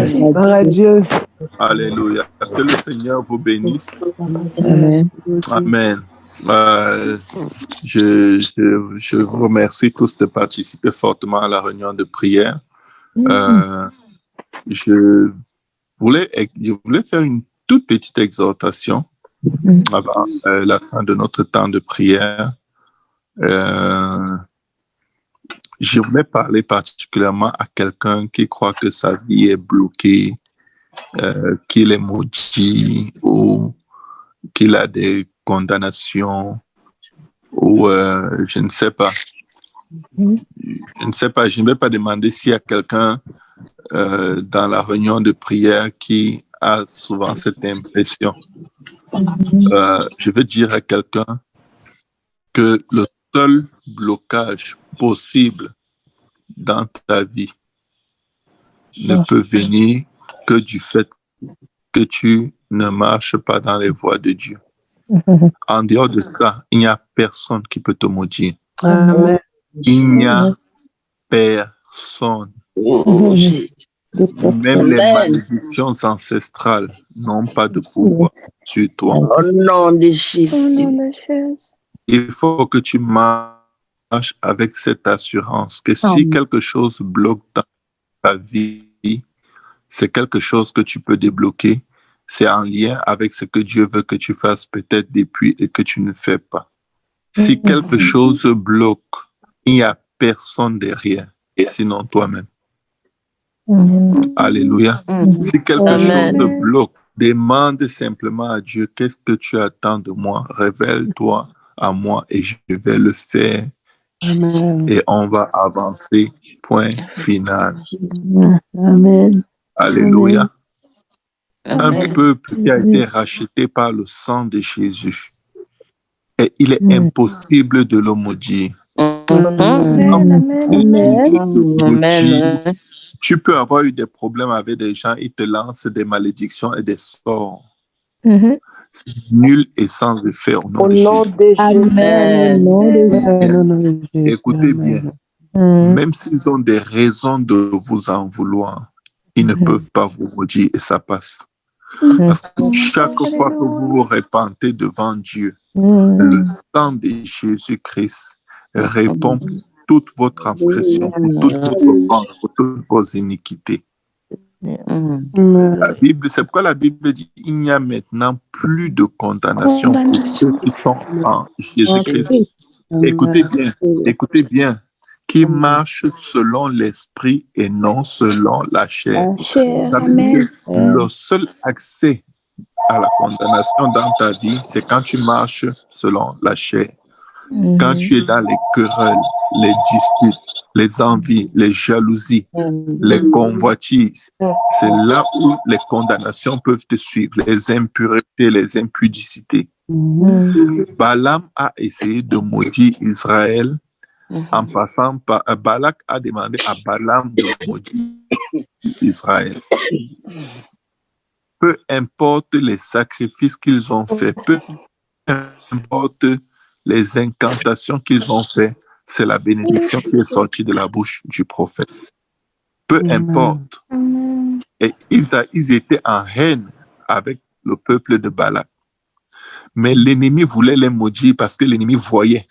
Gloire à Dieu. Alléluia. Que le Seigneur vous bénisse. Amen. Amen. Je vous remercie tous de participer fortement à la réunion de prière. Je voulais faire une toute petite exhortation avant la fin de notre temps de prière. Je voulais parler particulièrement à quelqu'un qui croit que sa vie est bloquée, qu'il est maudit ou qu'il a des condamnations ou je ne sais pas. Je ne sais pas, je ne vais pas demander s'il y a quelqu'un dans la réunion de prière qui a souvent cette impression. Je veux dire à quelqu'un que le seul blocage possible dans ta vie ne peut venir que du fait que tu ne marches pas dans les voies de Dieu. En dehors de ça, il n'y a personne qui peut te maudire. Amen. Il n'y a personne. Même les malédictions ancestrales n'ont pas de pouvoir sur toi. Au nom de Jésus. Il faut que tu marches avec cette assurance que si quelque chose bloque dans ta vie, c'est quelque chose que tu peux débloquer. C'est en lien avec ce que Dieu veut que tu fasses peut-être depuis et que tu ne fais pas. Si quelque chose bloque, il n'y a personne derrière, sinon toi-même. Alléluia. Si quelque chose bloque, demande simplement à Dieu, qu'est-ce que tu attends de moi? Révèle-toi à moi et je vais le faire. Amen. Et on va avancer. Point final. Amen. Alléluia. Amen. Un peuple qui a été racheté par le sang de Jésus. Et il est impossible de le maudire. Amen. Tu peux avoir eu des problèmes avec des gens, ils te lancent des malédictions et des sorts. C'est nul et sans effet au nom de Jésus. Amen. Écoutez bien, même s'ils ont des raisons de vous en vouloir, ils ne peuvent pas vous maudire et ça passe. Parce que chaque fois que vous vous repentez devant Dieu, le sang de Jésus-Christ répond pour toutes vos transgressions, pour toutes vos offenses, pour toutes vos iniquités. La Bible, c'est pourquoi la Bible dit il n'y a maintenant plus de condamnation pour ceux qui sont en Jésus-Christ. Écoutez bien, qui marche selon l'esprit et non selon la chair. Ça veut dire que le seul accès à la condamnation dans ta vie, c'est quand tu marches selon la chair. Quand tu es dans les querelles, les disputes, les envies, les jalousies, les convoitises, c'est là où les condamnations peuvent te suivre, les impuretés, les impudicités. Balaam a essayé de maudire Israël en passant par... Balak a demandé à Balaam de maudire Israël. Peu importe les sacrifices qu'ils ont faits, peu importe les incantations qu'ils ont faites, c'est la bénédiction qui est sortie de la bouche du prophète. Peu importe. Et ils étaient en haine avec le peuple de Balak. Mais l'ennemi voulait les maudire parce que l'ennemi voyait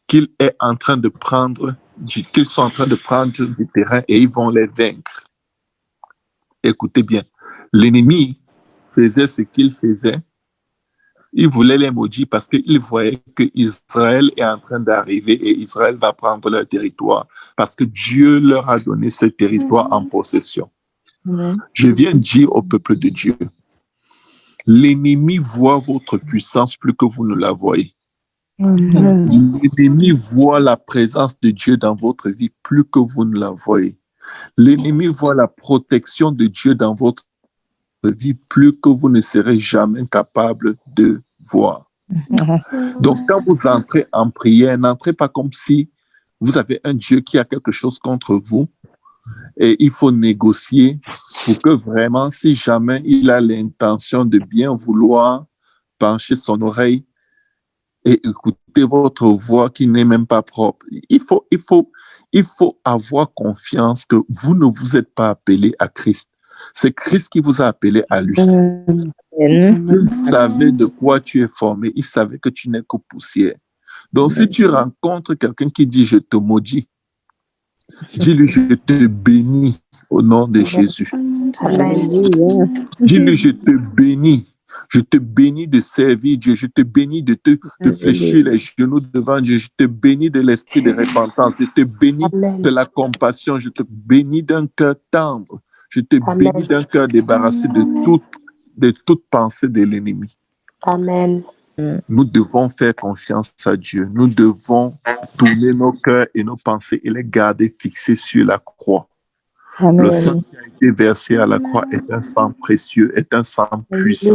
qu'ils sont en train de prendre du terrain et ils vont les vaincre. Écoutez bien, l'ennemi faisait ce qu'il faisait. Il voulait les maudire parce qu'il voyait que Israël est en train d'arriver et Israël va prendre leur territoire parce que Dieu leur a donné ce territoire en possession. Je viens dire au peuple de Dieu, l'ennemi voit votre puissance plus que vous ne la voyez. L'ennemi voit la présence de Dieu dans votre vie plus que vous ne la voyez. L'ennemi voit la protection de Dieu dans votre vie plus que vous ne serez jamais capable de voir. Donc, quand vous entrez en prière, n'entrez pas comme si vous avez un Dieu qui a quelque chose contre vous et il faut négocier pour que vraiment, si jamais il a l'intention de bien vouloir pencher son oreille et écouter votre voix qui n'est même pas propre. Il faut Il faut avoir confiance que vous ne vous êtes pas appelé à Christ. C'est Christ qui vous a appelé à lui. Amen. Il savait de quoi tu es formé. Il savait que tu n'es que poussière. Donc, si tu rencontres quelqu'un qui dit « je te maudis », dis-lui « je te bénis au nom de Jésus ». Alléluia. Dis-lui « je te bénis ». Je te bénis de servir Dieu. Je te bénis de fléchir les genoux devant Dieu. Je te bénis de l'esprit de repentance. Je te bénis de la compassion. Je te bénis d'un cœur tendre. Je te bénis d'un cœur débarrassé de toute pensée de l'ennemi. Amen. Nous devons faire confiance à Dieu. Nous devons tourner nos cœurs et nos pensées et les garder fixés sur la croix. Le sang qui a été versé à la croix est un sang précieux, est un sang puissant,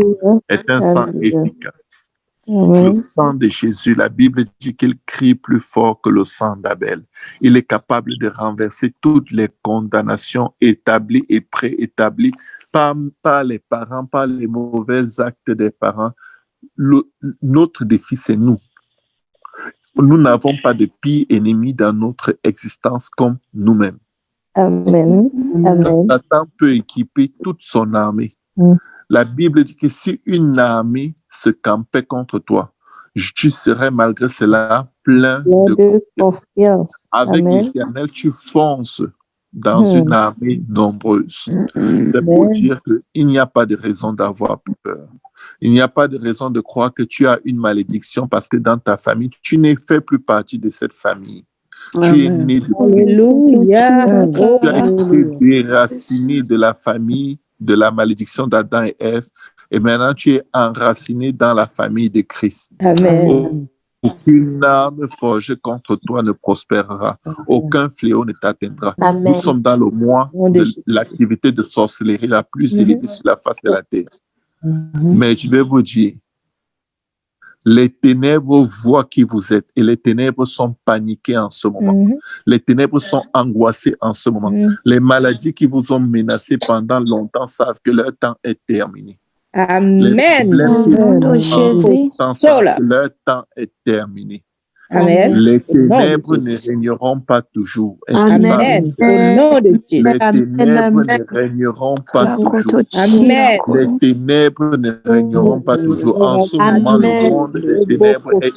est un sang efficace. Le sang de Jésus, la Bible dit qu'il crie plus fort que le sang d'Abel. Il est capable de renverser toutes les condamnations établies et préétablies par les parents, par les mauvais actes des parents. Notre défi, c'est nous. Nous n'avons pas de pire ennemi dans notre existence comme nous-mêmes. Amen. Amen. Satan peut équiper toute son armée. La Bible dit que si une armée se campait contre toi, tu serais malgré cela plein de confiance. Avec l'Éternel, tu fonces dans une armée nombreuse. C'est pour dire qu'il n'y a pas de raison d'avoir peur. Il n'y a pas de raison de croire que tu as une malédiction parce que dans ta famille, tu n'es fait plus partie de cette famille. Tu es né de Alléluia. Tu as été déraciné de la famille, de la malédiction d'Adam et Ève, et maintenant tu es enraciné dans la famille de Christ. Amen. Aucune arme forgée contre toi ne prospérera. Aucun fléau ne t'atteindra. Nous sommes dans le mois de l'activité de sorcellerie la plus élevée sur la face de la terre. Mais je vais vous dire, les ténèbres voient qui vous êtes et les ténèbres sont paniquées en ce moment. Les ténèbres sont angoissées en ce moment. Les maladies qui vous ont menacé pendant longtemps savent que leur temps est terminé. Amen. Jésus. Que leur temps est terminé. Amen. Les ténèbres ne régneront pas toujours. Amen. Au nom de Jésus. Les ténèbres ne régneront pas toujours. Amen. Les ténèbres ne régneront pas toujours. En ce moment, le monde des ténèbres est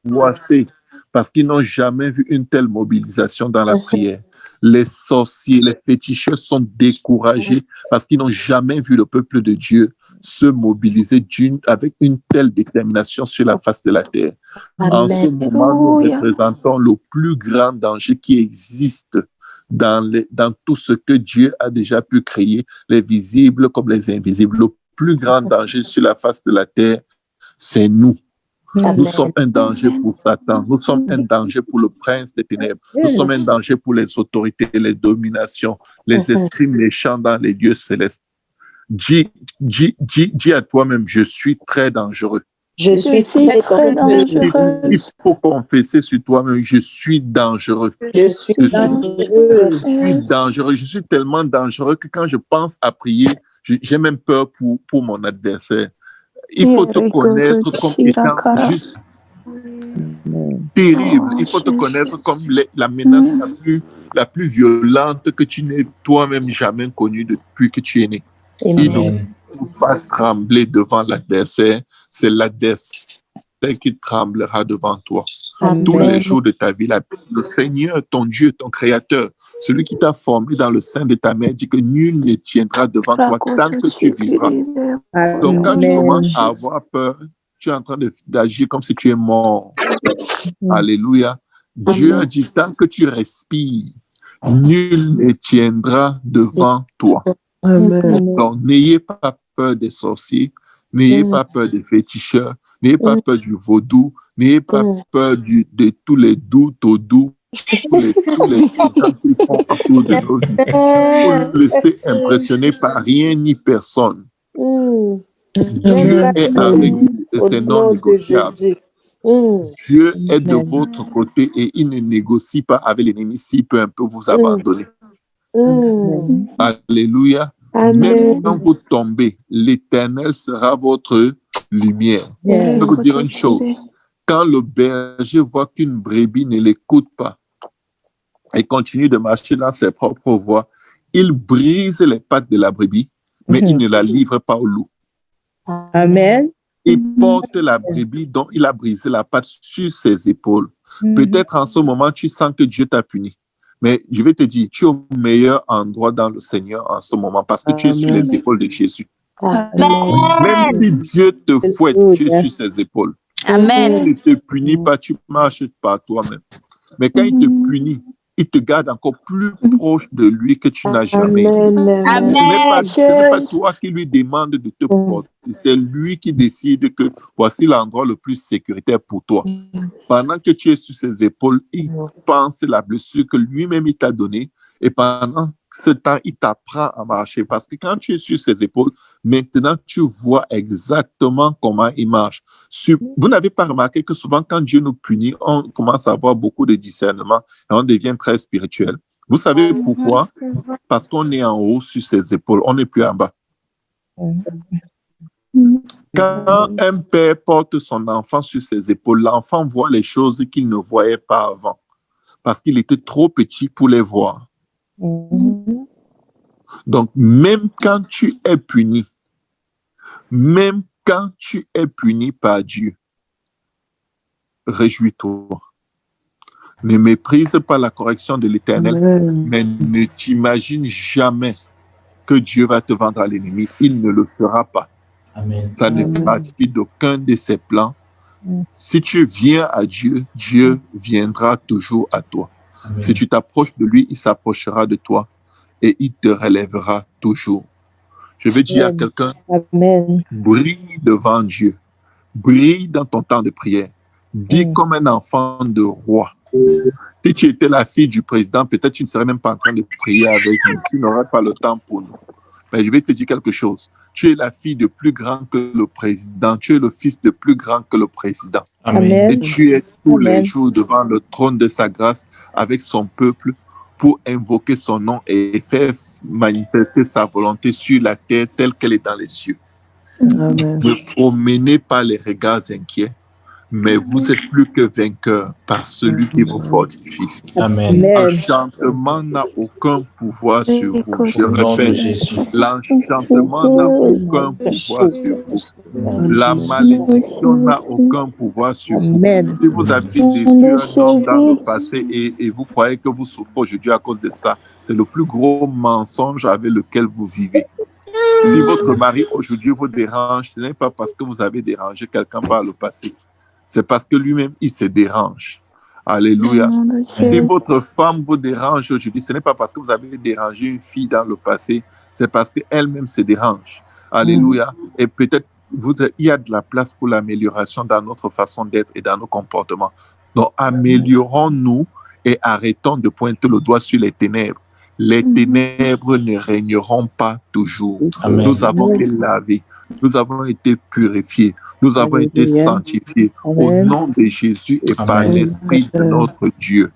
angoissé parce qu'ils n'ont jamais vu une telle mobilisation dans la prière. Les sorciers, les féticheurs sont découragés parce qu'ils n'ont jamais vu le peuple de Dieu se mobiliser avec une telle détermination sur la face de la terre. En ce moment, nous représentons le plus grand danger qui existe dans tout ce que Dieu a déjà pu créer, les visibles comme les invisibles. Le plus grand danger sur la face de la terre, c'est nous. Nous sommes un danger pour Satan. Nous sommes un danger pour le prince des ténèbres. Nous sommes un danger pour les autorités, les dominations, les esprits méchants dans les lieux célestes. Dis à toi-même, je suis très dangereux. Je suis très dangereux. Il faut confesser sur toi-même, je suis dangereux. Je suis dangereux. Je suis tellement dangereux que quand je pense à prier, j'ai même peur pour mon adversaire. Il faut te connaître comme étant juste terrible. Il faut te connaître comme la menace la plus violente que tu n'aies toi-même jamais connue depuis que tu es né. Il ne faut pas trembler devant l'adversaire. C'est l'adversaire qui tremblera devant toi. Tous les jours de ta vie. Le Seigneur, ton Dieu, ton Créateur, celui qui t'a formé dans le sein de ta mère, dit que nul ne tiendra devant toi tant que tu vivras. Donc, quand tu commences à avoir peur, tu es en train d'agir comme si tu es mort. Alléluia. Dieu a dit, tant que tu respires, nul ne tiendra devant toi. Donc, n'ayez pas peur des sorciers, n'ayez pas peur des féticheurs, n'ayez pas peur du vaudou, n'ayez pas peur de tous les doutes au doux, tous les gens qui font autour de nos vies. Ne vous laissez impressionner par rien ni personne. Dieu est avec vous et c'est non négociable. Dieu est de votre côté et il ne négocie pas avec l'ennemi s'il peut un peu vous abandonner. Alléluia. Même quand vous tombez, l'Éternel sera votre lumière. Je vais vous dire une chose. Quand le berger voit qu'une brebis ne l'écoute pas, et continue de marcher dans ses propres voies. Il brise les pattes de la brebis, mais il ne la livre pas au loup. Amen. Il porte la brebis dont il a brisé la patte sur ses épaules. Peut-être en ce moment, tu sens que Dieu t'a puni. Mais je vais te dire, tu es au meilleur endroit dans le Seigneur en ce moment parce que tu es sur les épaules de Jésus. Même si Dieu te fouette, tu es sur ses épaules. Amen. Il ne te punit pas, tu marches par toi-même. Mais quand il te punit, il te garde encore plus proche de lui que tu n'as jamais été. Ce n'est pas toi qui lui demande de te porter, c'est lui qui décide que voici l'endroit le plus sécuritaire pour toi. Pendant que tu es sur ses épaules, il pense la blessure que lui-même il t'a donnée et pendant ce temps, il t'apprend à marcher parce que quand tu es sur ses épaules, maintenant tu vois exactement comment il marche. Vous n'avez pas remarqué que souvent quand Dieu nous punit, on commence à avoir beaucoup de discernement et on devient très spirituel. Vous savez pourquoi? Parce qu'on est en haut sur ses épaules, on n'est plus en bas. Quand un père porte son enfant sur ses épaules, l'enfant voit les choses qu'il ne voyait pas avant parce qu'il était trop petit pour les voir. Donc, même quand tu es puni par Dieu, réjouis-toi. Ne méprise pas la correction de l'Éternel, mais ne t'imagine jamais que Dieu va te vendre à l'ennemi. Il ne le fera pas. Amen. Ça ne fait partie d'aucun de ses plans. Si tu viens à Dieu, Dieu viendra toujours à toi. Amen. Si tu t'approches de lui, il s'approchera de toi et il te relèvera toujours. Je vais dire à quelqu'un, brille devant Dieu, brille dans ton temps de prière, vis comme un enfant de roi. Si tu étais la fille du président, peut-être tu ne serais même pas en train de prier avec nous, tu n'aurais pas le temps pour nous. Mais je vais te dire quelque chose. Tu es la fille de plus grand que le président. Tu es le fils de plus grand que le président. Amen. Et tu es tous les jours devant le trône de sa grâce avec son peuple pour invoquer son nom et faire manifester sa volonté sur la terre telle qu'elle est dans les cieux. Ne promenez pas les regards inquiets, mais vous êtes plus que vainqueurs par celui qui vous fortifie. Amen. L'enchantement n'a aucun pouvoir sur vous. Je Au nom de répète, Jésus. l'enchantement n'a aucun pouvoir sur vous. La malédiction n'a aucun pouvoir sur vous. Si vous avez déçu un homme dans le passé et vous croyez que vous souffrez aujourd'hui à cause de ça, c'est le plus gros mensonge avec lequel vous vivez. Si votre mari aujourd'hui vous dérange, ce n'est pas parce que vous avez dérangé quelqu'un par le passé. C'est parce que lui-même, il se dérange. Alléluia. Si votre femme vous dérange aujourd'hui, ce n'est pas parce que vous avez dérangé une fille dans le passé, c'est parce qu'elle-même se dérange. Alléluia. Et peut-être, il y a de la place pour l'amélioration dans notre façon d'être et dans nos comportements. Donc, améliorons-nous et arrêtons de pointer le doigt sur les ténèbres. Les ténèbres ne régneront pas toujours. Amen. Nous avons été lavés, nous avons été purifiés, nous avons été sanctifiés au nom de Jésus et par l'Esprit de notre Dieu.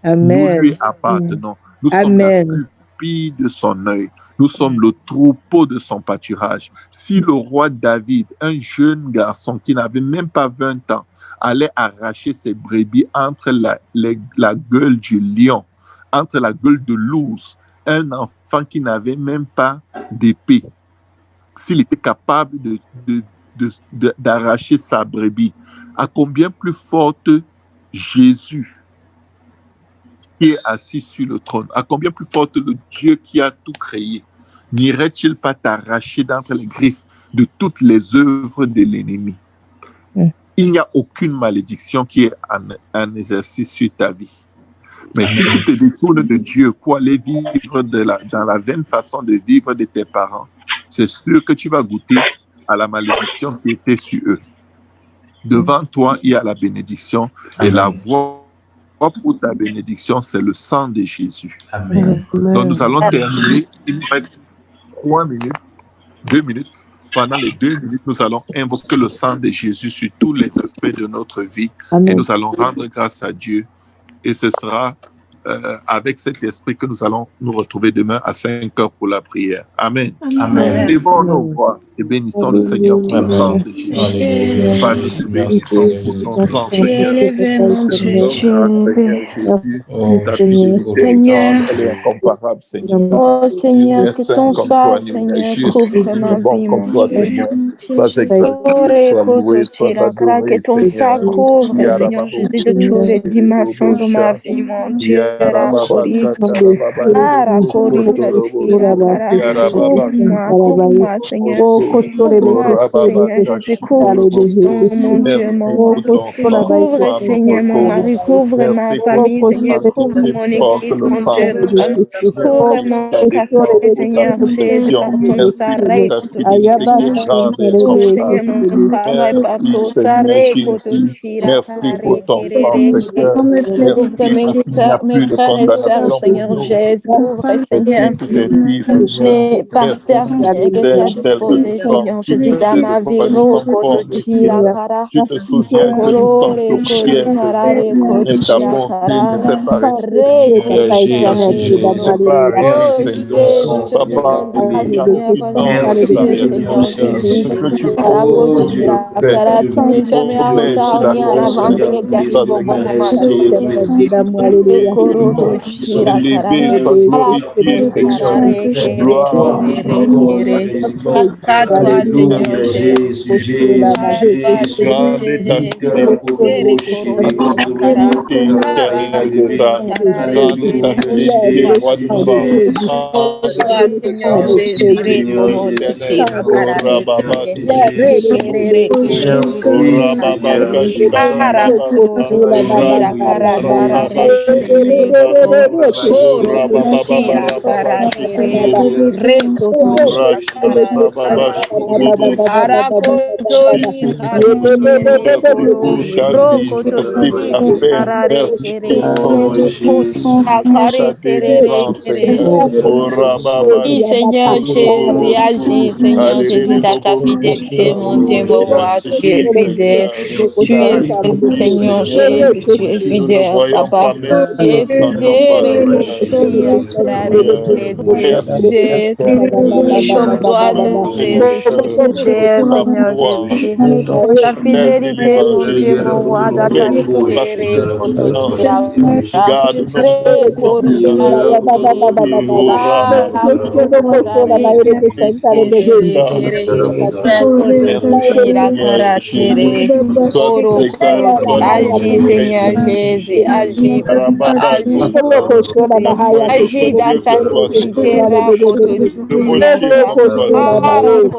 Nous lui appartenons. Nous sommes la pupille de son œil. Nous sommes le troupeau de son pâturage. Si le roi David, un jeune garçon qui n'avait même pas 20 ans, allait arracher ses brebis entre la gueule du lion, entre la gueule de l'ours, un enfant qui n'avait même pas d'épée, s'il était capable d'arracher sa brebis, à combien plus forte Jésus qui est assis sur le trône, à combien plus forte le Dieu qui a tout créé, n'irait-il pas t'arracher d'entre les griffes de toutes les œuvres de l'ennemi? Il n'y a aucune malédiction qui est en exercice sur ta vie. Mais si tu te détournes de Dieu pour aller vivre dans la vaine façon de vivre de tes parents, c'est sûr que tu vas goûter à la malédiction qui était sur eux. Devant toi, il y a la bénédiction. Et la voie pour ta bénédiction, c'est le sang de Jésus. Amen. Donc nous allons terminer. Il nous reste 3 minutes, 2 minutes. Pendant les 2 minutes, nous allons invoquer le sang de Jésus sur tous les aspects de notre vie. Et nous allons rendre grâce à Dieu. Et ce sera avec cet esprit que nous allons nous retrouver demain à 5 heures pour la prière. Amen. Amen. Levons nos voix. et bénissons le Seigneur pour le sang de Jésus. Père, nous te bénissons pour ton sang, Tu es Seigneur. élevé, mon Nous te Dieu. rendons grâce, Seigneur Jésus. Ta fidélité est Seigneur. grande, elle est incomparable, Seigneur. Oh Seigneur, Nul que saint ton comme toi, sang, nul Seigneur, juste, couvre nul ma bon vie, comme mon toi, Dieu. Seigneur. Sois exalté, Ore sois loué, koto sois chirakara, que adoré, ton sang Seigneur. couvre, Seigneur Jésus, de toutes les dimensions de ma vie, mon Dieu. Rakori, Arakori, Kachirakara. Couvre-moi, Seigneur. Couvre-moi, Seigneur Jésus, couvre ton sang, mon Dieu, mon Merci roi. pour ton sang qui Couvre, doit nous Seigneur, mon recouvre. mari, couvre ma Merci pour famille, ton Seigneur, sang qui est couvre plus mon fort que église, le mon sang Dieu. d'Abel. Couvre Merci pour mon ta défense, café, pour ta Seigneur Jésus, protection. par ton Merci pour saré, ta koto fidélité qui est chira. grande et Couvre, Seigneur, incomparable. mon travail par Merci ton Seigneur saré, koto Jésus. chira, Merci pour carré, ton sang, kéré, Seigneur. couvre Merci parce qu'il n'y a mes plus de frères et sœurs, condamnation pour Seigneur nous. Jésus, couvre, Tes Seigneur. fils et tes filles, Seigneur. Mais Merci pasteur Seigneur, que tu as fidèle tel que nous disposé, sommes. Seigneur Jésus, dans C'est ma vie, pourquoi nous sommes Koto formés, Chira Seigneur. Kara, Tu te souviens de nous quand tu Akorore es Kori fier, Seigneur. Karare Et ta Kochira bonté ne Kara, s'est pas arrêtée, Re Seigneur. Kochira Ne s'est Koro. pas arrêtée, Oh Seigneur. Jésus, je te Papa, rends il n'y grâce, a Seigneur, aucune parce que ange tu qui t'a es, réalisé. Seigneur Jésus. Ce que tu Arakoto proposes, tu le Chira fais. Kara, tu n'es jamais en Promets, tu retard ni en l'accomplis, avance, Seigneur. Seigneur, tu arrives Sois au bon moment, exalté, Seigneur sois Jésus. béni, Ekoroto sois Chira élevé, Kara, sois glorifié, Arakore Seigneur. Karare Kere Gloire à Kere ton nom, Kere. Seigneur. Grâce à toi, Seigneur Alléluia, Jésus. Jésus. Grande est ta Grande fidélité, Jésus. Éternel des âges. Grande est ta fidélité, roi de gloire. Reçois, Seigneur Merci, Jésus, Seigneur Rekoro éternel. Tuchira Oh, Karare, Rababa, Rekere, oh, Rababa, Kasharababa, Arakoto Tuchira Ralima, Karare, Kere, oh, Koro Rababa, Tuchira Rababa, Karare, Rekoto Chira Rababa, Shurubu, Arakotori karikere merci koro, pour Shadi, rokoto merci shiri Papa, karare merci kere pour ton koro, kosira ta kare terere délivrance, kere. Seigneur. Oh, Rababa, Oui, Seigneur Jésus, oh, agis, Seigneur Jésus, dans ta fidélité, mon Dieu, mon roi, tu es Agis, fidèle, Seigneur. tu es Agis, Seigneur Seigneur. Jésus, tu es Nous ne fidèle, voyons papa, pas, mais tu nous es n'entendons pas, fidèle, Seigneur. Seigneur, tu es merci fidèle, comme toi, tu es fidèle, ta Seigneur foi, Jésus. Ta fidèle fidélité, délivrant mon Dieu, Jésus. mon roi, dans ta Fais-nous fidélité, passer confiance. Kotochira, Garde-nous Re, confiance. Korikare, Kere, Oh, Ara, Korikare, Kere, Kere, Re, merci, Kotochira, Seigneur Kara, Jésus. Tere, Sois Koro, exalté, Koro. sois Agis, glorifié, Seigneur Jésus, agis, Rababa, agis. la gloire est Agis pour dans Dieu ta que toi, fidélité, Seigneur. Le mot Rakotochira, qui est Kara, comme toi, Seigneur.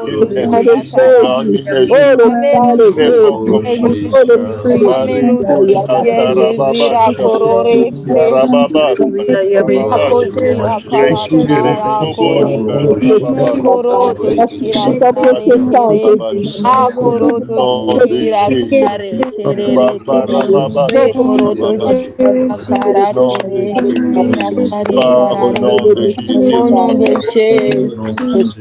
Nul n'est Arakotochira, saint, Kara. non, nul n'est juste, Amène-nous nul n'est bon tous, comme toi, Jésus. Seigneur. Amène-nous tous, Alléluia, Jésus, Tarababa, Rakorore, Tarababa, Tarababa, Rakotochira, Kara, Rekere, Kara, Bobo, Kori. Tarababa, Korotochira, Kare, Kere. Tarababa, nom de Akorotochira, Jésus. Kare, Kere, Kere. Babarababa, Rekorotochira, au Kara, nom de Kere. Jésus. Kare, Gloire au Karare. nom de Jésus. Au nom de Jésus.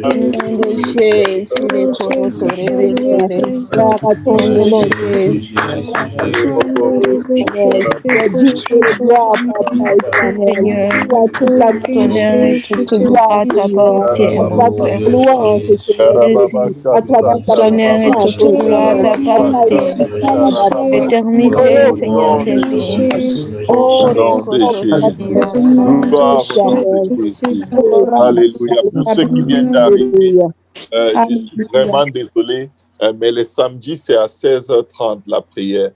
Au nom de Alléluia. Jésus, les corotorere, kere. Au nom de Jésus. Seigneur, tout honneur et toute gloire t'appartient, mon Père. Jésus, Karababa, tout honneur et toute gloire t'appartient. L'éternité, Au Seigneur nom de Jésus. Jésus. Oh, Au nom de Jésus. Rekotoshira, Gloire au nom de Jésus. Alléluia. Pour ceux qui viennent d'arriver, je suis vraiment désolé, mais le samedi, c'est à 16h30 la prière.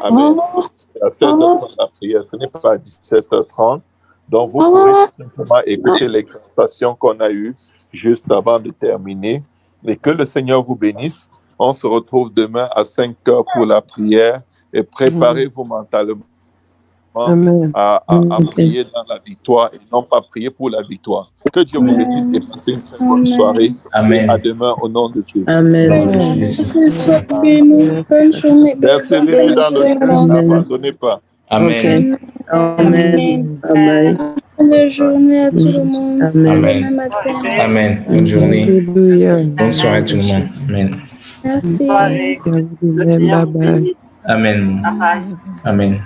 Amen. C'est à 16h30 la prière, ce n'est pas à 17h30. Donc, vous pourrez tout simplement écouter l'exhortation qu'on a eue juste avant de terminer. Et que le Seigneur vous bénisse. On se retrouve demain à 5h pour la prière et préparez-vous mentalement à prier dans la victoire et non pas prier pour la victoire. Que Dieu vous bénisse et passez une très bonne soirée. Et à demain au nom de Jésus. Bonne journée. Persévérez dans le jeu, n'abandonnez pas. Amen. Amen. Amen. Bonne journée à tout le monde. Amen. Amen. Bonne journée. Alléluia. Bonne soirée à tout le monde. Amen. Merci. Bye bye. Amen. Amen.